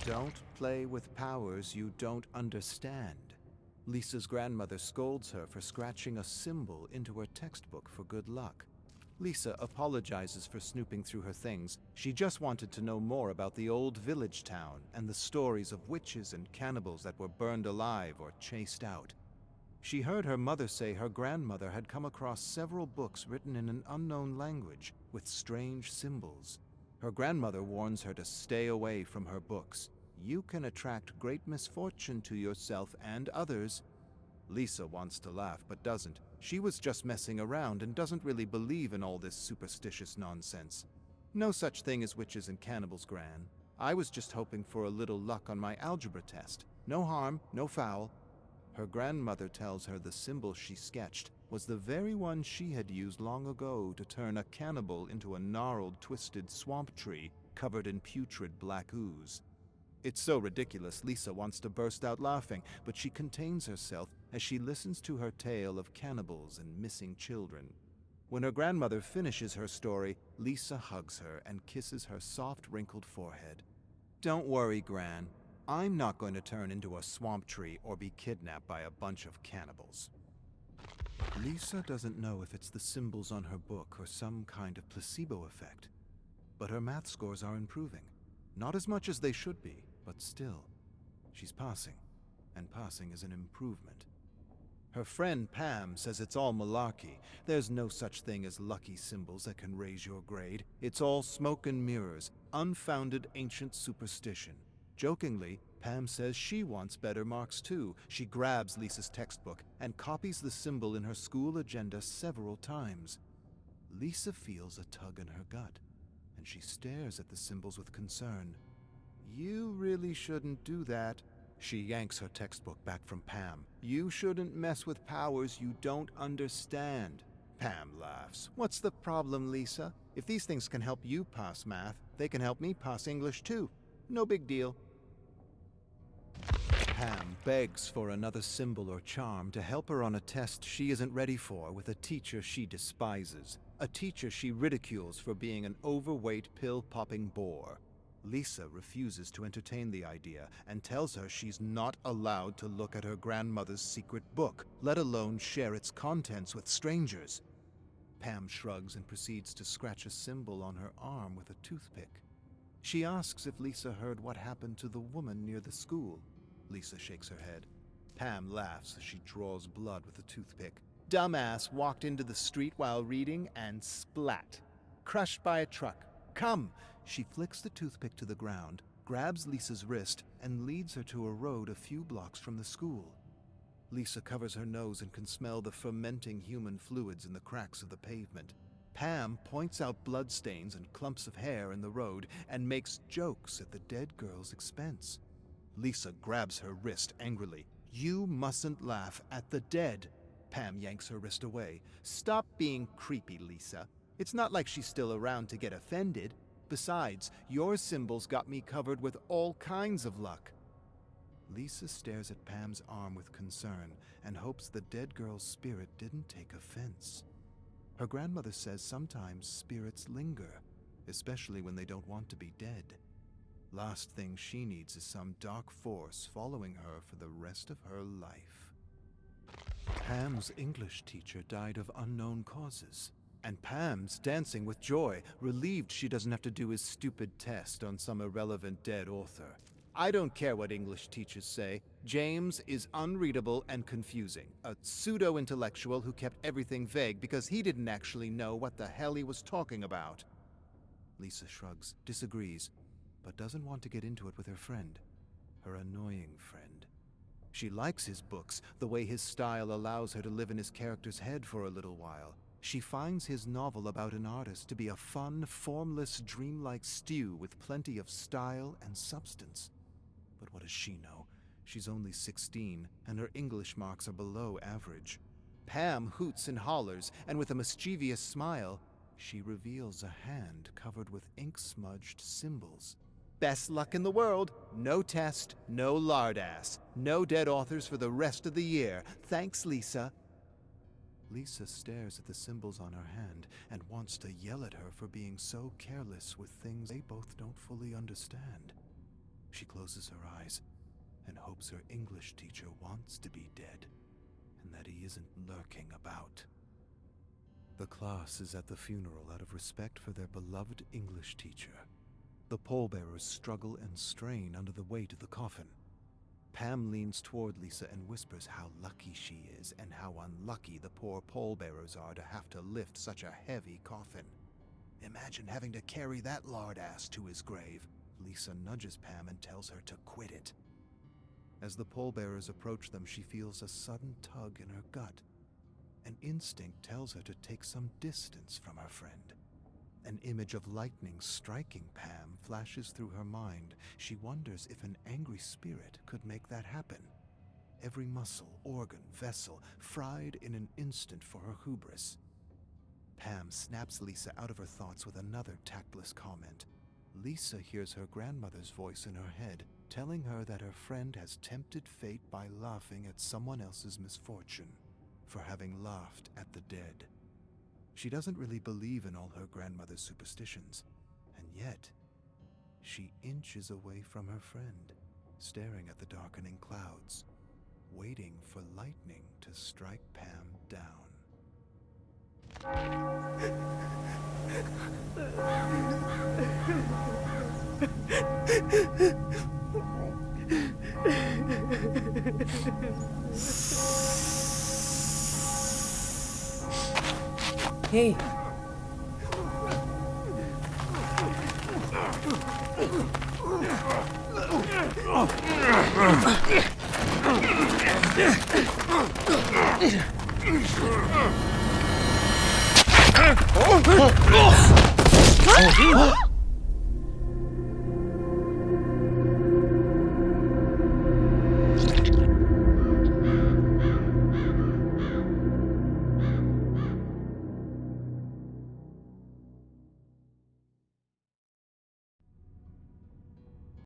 Don't play with powers you don't understand. Lisa's grandmother scolds her for scratching a symbol into her textbook for good luck. Lisa apologizes for snooping through her things. She just wanted to know more about the old village town and the stories of witches and cannibals that were burned alive or chased out. She heard her mother say her grandmother had come across several books written in an unknown language with strange symbols. Her grandmother warns her to stay away from her books. You can attract great misfortune to yourself and others. Lisa wants to laugh but doesn't. She was just messing around and doesn't really believe in all this superstitious nonsense. No such thing as witches and cannibals, Gran. I was just hoping for a little luck on my algebra test. No harm, no foul. Her grandmother tells her the symbol she sketched was the very one she had used long ago to turn a cannibal into a gnarled, twisted swamp tree covered in putrid black ooze. It's so ridiculous, Lisa wants to burst out laughing, but she contains herself as she listens to her tale of cannibals and missing children. When her grandmother finishes her story, Lisa hugs her and kisses her soft, wrinkled forehead. Don't worry, Gran. I'm not going to turn into a swamp tree or be kidnapped by a bunch of cannibals. Lisa doesn't know if it's the symbols on her book or some kind of placebo effect, but her math scores are improving. Not as much as they should be, but still. She's passing, and passing is an improvement. Her friend Pam says it's all malarkey. There's no such thing as lucky symbols that can raise your grade. It's all smoke and mirrors, unfounded ancient superstition. Jokingly, Pam says she wants better marks too. She grabs Lisa's textbook and copies the symbol in her school agenda several times. Lisa feels a tug in her gut, and she stares at the symbols with concern. You really shouldn't do that. She yanks her textbook back from Pam. You shouldn't mess with powers you don't understand. Pam laughs. What's the problem, Lisa? If these things can help you pass math, they can help me pass English too. No big deal. Pam begs for another symbol or charm to help her on a test she isn't ready for with a teacher she despises, a teacher she ridicules for being an overweight pill-popping bore. Lisa refuses to entertain the idea and tells her she's not allowed to look at her grandmother's secret book, let alone share its contents with strangers. Pam shrugs and proceeds to scratch a symbol on her arm with a toothpick. She asks if Lisa heard what happened to the woman near the school. Lisa shakes her head. Pam laughs as she draws blood with a toothpick. Dumbass walked into the street while reading and splat. Crushed by a truck. Come! She flicks the toothpick to the ground, grabs Lisa's wrist, and leads her to a road a few blocks from the school. Lisa covers her nose and can smell the fermenting human fluids in the cracks of the pavement. Pam points out bloodstains and clumps of hair in the road and makes jokes at the dead girl's expense. Lisa grabs her wrist angrily. You mustn't laugh at the dead. Pam yanks her wrist away. Stop being creepy, Lisa. It's not like she's still around to get offended. Besides, your symbols got me covered with all kinds of luck. Lisa stares at Pam's arm with concern and hopes the dead girl's spirit didn't take offense. Her grandmother says sometimes spirits linger, especially when they don't want to be dead. Last thing she needs is some dark force following her for the rest of her life. Pam's English teacher died of unknown causes, and Pam's dancing with joy, relieved she doesn't have to do his stupid test on some irrelevant dead author. I don't care what English teachers say. James is unreadable and confusing, a pseudo-intellectual who kept everything vague because he didn't actually know what the hell he was talking about. Lisa shrugs, disagrees, but doesn't want to get into it with her friend, her annoying friend. She likes his books, the way his style allows her to live in his character's head for a little while. She finds his novel about an artist to be a fun, formless, dreamlike stew with plenty of style and substance. But what does she know? She's only 16, and her English marks are below average. Pam hoots and hollers, and with a mischievous smile, she reveals a hand covered with ink-smudged symbols. Best luck in the world. No test, no lardass, no dead authors for the rest of the year. Thanks, Lisa. Lisa stares at the symbols on her hand and wants to yell at her for being so careless with things they both don't fully understand. She closes her eyes and hopes her English teacher wants to be dead and that he isn't lurking about. The class is at the funeral out of respect for their beloved English teacher. The pallbearers struggle and strain under the weight of the coffin. Pam leans toward Lisa and whispers how lucky she is and how unlucky the poor pallbearers are to have to lift such a heavy coffin. Imagine having to carry that lard ass to his grave. Lisa nudges Pam and tells her to quit it. As the pallbearers approach them, she feels a sudden tug in her gut. An instinct tells her to take some distance from her friend. An image of lightning striking Pam flashes through her mind. She wonders if an angry spirit could make that happen. Every muscle, organ, vessel fried in an instant for her hubris. Pam snaps Lisa out of her thoughts with another tactless comment. Lisa hears her grandmother's voice in her head, telling her that her friend has tempted fate by laughing at someone else's misfortune, for having laughed at the dead. She doesn't really believe in all her grandmother's superstitions, and yet she inches away from her friend, staring at the darkening clouds, waiting for lightning to strike Pam down. Hey.